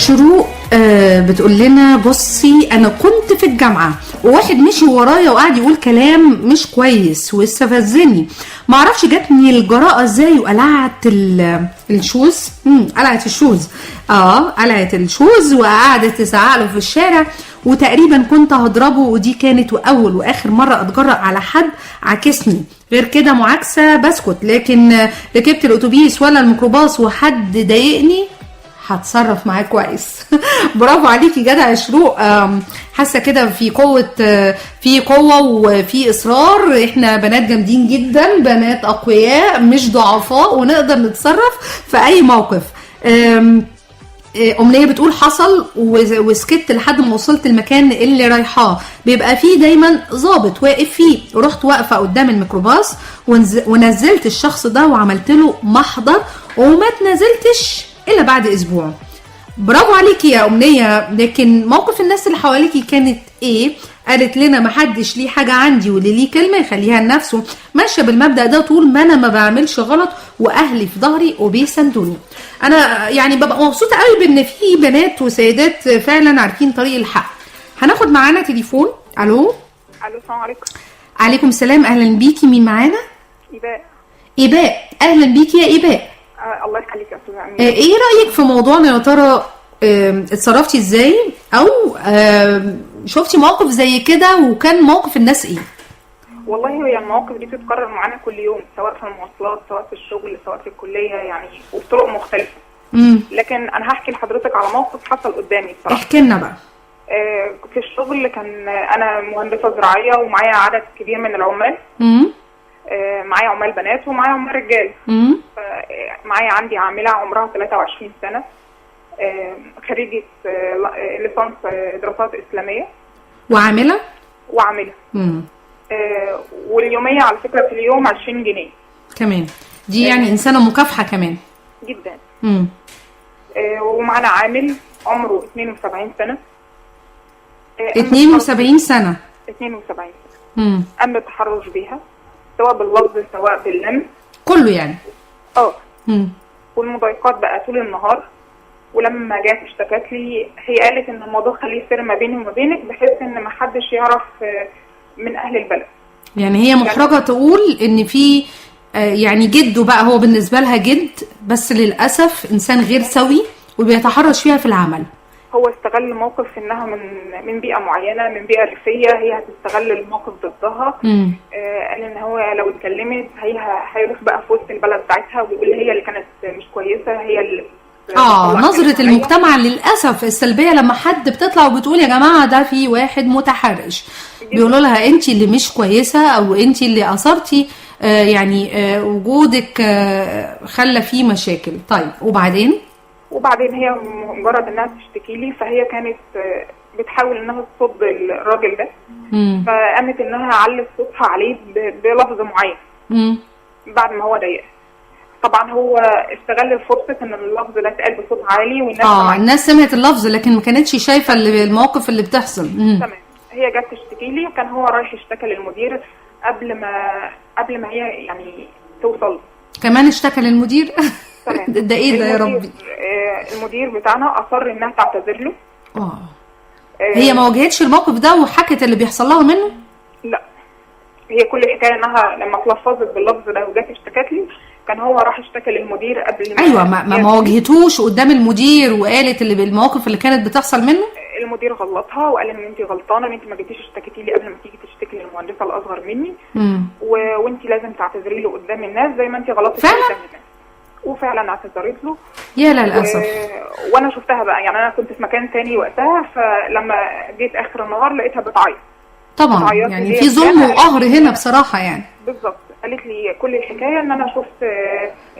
شروق بتقول لنا بصي انا كنت في الجامعه وواحد مشي ورايا وقعد يقول كلام مش كويس واستفزني، معرفش جاتني الجراءه ازاي وقلعت الشوز. قلعت الشوز قلعت الشوز وقعدت تزعق له في الشارع، وتقريبا كنت هضربه، ودي كانت اول واخر مره اتجرأ على حد عاكسني، غير كده معاكسه بسكت، لكن ركبت الاتوبيس ولا الميكروباص وحد ضايقني هتصرف معاه كويس. برافو عليكي جدع يا شروق. حاسه كده في قوه وفي اصرار. احنا بنات جامدين جدا، بنات اقوياء مش ضعفاء، ونقدر نتصرف في اي موقف. أمنية بتقول حصل وسكت لحد ما وصلت المكان اللي رايحاه، بيبقى فيه دايما ضابط واقف فيه، ورحت واقفة قدام الميكروباص ونزلت الشخص ده وعملت له محضر، وما تنزلتش إلا بعد أسبوع. برافو عليكي يا أمنية. لكن موقف الناس اللي حواليكي كانت إيه؟ قالت لنا محدش ليه حاجة عندي، واللي ليه كلمة يخليها لنفسه. ماشية بالمبدأ ده طول ما أنا ما بعملش غلط وأهلي في ظهري وبيساندوني. أنا يعني ببقى مبسوطة قوي بإن في بنات وسيدات فعلا عارفين طريق الحق. هناخد معانا تليفون. ألو السلام عليكم. عليكم السلام، أهلا بيكي. مين معانا؟ إيباء. أهلا بيكي يا إيباء. الله يخليك يا أستاذة أمينة. إيه رأيك في موضوعنا يا ترى؟ اتصرفتي ازاي، او شفتي موقف زي كده، وكان موقف الناس ايه؟ والله هي المواقف دي بتتكرر معانا كل يوم، سواء في المواصلات، سواء في الشغل، سواء في الكليه، يعني وبطرق مختلفه. لكن انا هحكي لحضرتك على موقف حصل قدامي بصراحه. احكي لنا بقى. في الشغل كان انا مهندسه زراعيه ومعايا عدد كبير من العمال. معايا عمال بنات ومعايا عمال رجال. معايا عندي عامله عمرها 23 سنه، خريجة ليسانس دراسات إسلامية وعاملة. واليومية على فكرة في اليوم 20 جنيه كمان. دي يعني إنسانة مكافحة كمان جدا. ومعنا عامل عمره 72 سنة. 72 سنة. 72 سنة. قام بالتحرش بيها، سواء باللفظ سواء باللمس، كله يعني. والمضايقات بقى طول النهار. ولما جات اشتكت لي، هي قالت ان الموضوع خليه سر ما بيني وما بينك، بحيث ان ما حدش يعرف من اهل البلد. يعني هي محرجه تقول ان في يعني جده بقى هو بالنسبه لها جد، بس للاسف انسان غير سوي وبيتحرش فيها في العمل. هو استغل الموقف انها من بيئه معينه، من بيئه ريفيه، هي هتستغل الموقف ضدها. قال ان هو لو اتكلمت هيروح بقى في وسط البلد بتاعتها ويقول هي اللي كانت مش كويسه، هي اللي نظرة المجتمع للأسف السلبية لما حد بتطلع وبتقول يا جماعة ده في واحد متحرش، بيقولوا لها انتي اللي مش كويسة، او انتي اللي أثرتي يعني وجودك خلى فيه مشاكل. طيب وبعدين هي مجرد انها تشتكي لي، فهي كانت بتحاول انها تصد الراجل ده. فقامت انها علت صوتها عليه بلفظ معين بعد ما هو ضايقها. طبعا هو استغل الفرصه ان اللفظ ده اتقال بصوت عالي، والناس الناس سمعت اللفظ لكن ما كانتش شايفه المواقف اللي بتحصل. تمام. هي جت تشتكي لي، كان هو رايح يشتكي للمدير قبل ما هي يعني توصل. كمان اشتكى للمدير. تمام. ده ايه ده يا ربي؟ المدير بتاعنا اصر انها تعتذر له. هي ما واجهتش الموقف ده وحكت اللي بيحصل لها منه؟ لا، هي كل الحكايه انها لما اتلفظت باللفظ ده وجت اشتكت لي، كان هو راح اشتكى للمدير قبل ما واجهتوش قدام المدير وقالت اللي بالمواقف اللي كانت بتحصل منه؟ المدير غلطها وقال ان انت غلطانه، ان انت ما جيتيش اشتكيتي لي قبل ما تيجي تشتكي للمهندسه الاصغر مني، وانت لازم تعتذري له قدام الناس زي ما انت غلطتي قدام الناس. وفعلا اعتذرت له. يا للاسف. وانا شفتها بقى، يعني انا كنت في مكان تاني وقتها، فلما جيت اخر النهار لقيتها بتعيط. طبعا يعني في ظلم وقهر هنا بصراحه يعني. بالظبط. قالت لي كل الحكايه ان انا شفت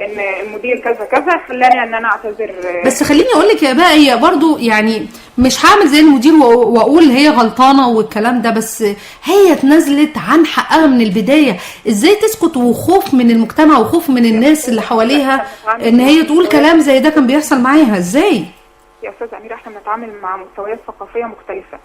ان المدير كذا كذا خلاني ان انا اعتذر. بس خليني اقول لك يا بقى، هي برضو يعني مش هعمل زي المدير واقول هي غلطانه والكلام ده، بس هي اتنازلت عن حقها من البدايه. ازاي تسكت وخوف من المجتمع وخوف من الناس اللي حواليها ان هي تقول كلام زي ده كان بيحصل معاها؟ ازاي يا استاذه اميره؟ احنا بنتعامل مع مستويات ثقافيه مختلفه.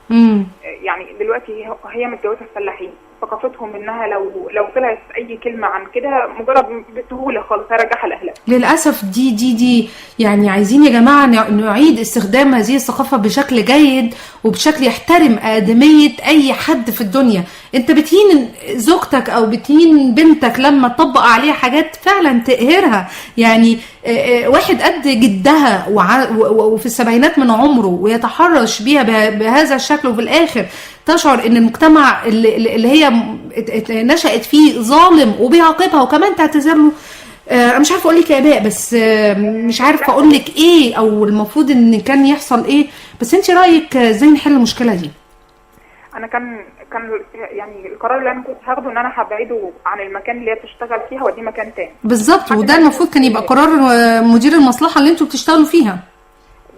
يعني دلوقتي هي متجوزه فلاحين، ثقافتهم انها لو طلعت اي كلمه عن كده مجرد بسهوله خالص هرجعها لاهلها. للاسف دي يعني عايزين يا جماعه نعيد استخدام هذه الثقافه بشكل جيد وبشكل يحترم ادميه اي حد في الدنيا. انت بتهين زوجتك او بتهين بنتك لما تطبق عليها حاجات فعلا تقهرها. يعني واحد قد جدها وفي السبعينات من عمره ويتحرش بيها بهذا الشكل، وفي الاخر تشعر ان المجتمع اللي هي نشأت فيه ظالم وبيعاقبها وكمان تعتذر له. انا مش عارفه اقول لك يا اباء، بس مش عارفه اقول لك ايه او المفروض ان كان يحصل ايه. بس انت رايك ازاي نحل المشكله دي؟ انا كان يعني القرار اللي انا كنت هاخده ان انا هبعده عن المكان اللي هي بتشتغل فيها ودي مكان تاني بالظبط، وده المفروض كان يبقى قرار مدير المصلحه اللي انتوا بتشتغلوا فيها.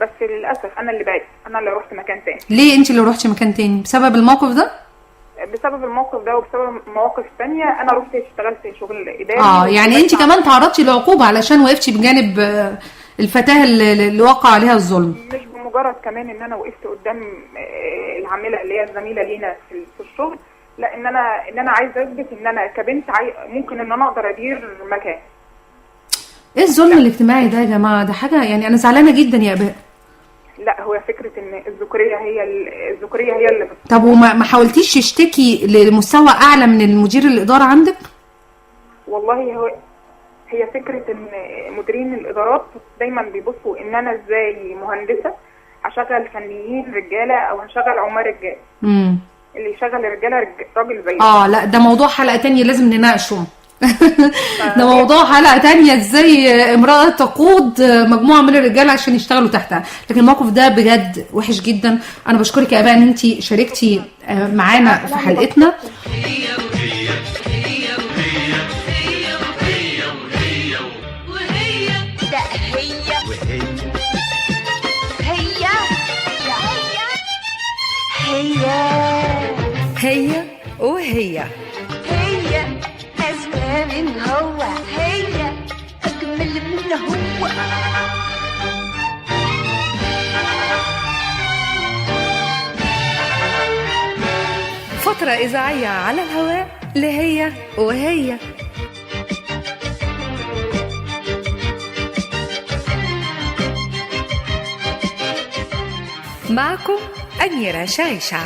بس للاسف انا اللي بعدت، انا اللي رحت مكان تاني. ليه انت اللي رحتي مكان تاني؟ بسبب الموقف ده؟ بسبب الموقف ده وبسبب مواقف تانية. انا رحت اشتغلت شغل اداري. يعني انت كمان تعرضتي لعقوبه علشان وقفتي بجانب الفتاه اللي وقع عليها الظلم. مش بمجرد كمان ان انا وقفت قدام العامله اللي هي الزميله لينا في الشغل، لا ان انا عايزه اثبت ان انا كبنت ممكن ان انا اقدر ادير مكان. ايه الظلم الاجتماعي ده يا جماعه؟ ده حاجه يعني انا زعلانه جدا يا اباء. لا هو فكره ان الذكوريه هي اللي طب وما حاولتيش تشتكي لمستوى اعلى من المدير الاداره عندك؟ والله هي فكره ان مديرين الادارات دايما بيبصوا ان انا ازاي مهندسه هشغل فنيين رجاله او هشغل عمال رجاله. اللي يشغل الرجاله راجل زي لا ده موضوع حلقه تانية لازم نناقشه. ده موضوع حلقه تانية، ازاي امراه تقود مجموعه من الرجال عشان يشتغلوا تحتها. لكن الموقف ده بجد وحش جدا. انا بشكرك يا اباء ان انت شاركتي معانا في حلقتنا. هي وهي أزكى من هو، هي أجمل من هو. فترة إذاعية على الهواء لهي وهي. معكم أميرة شايشة.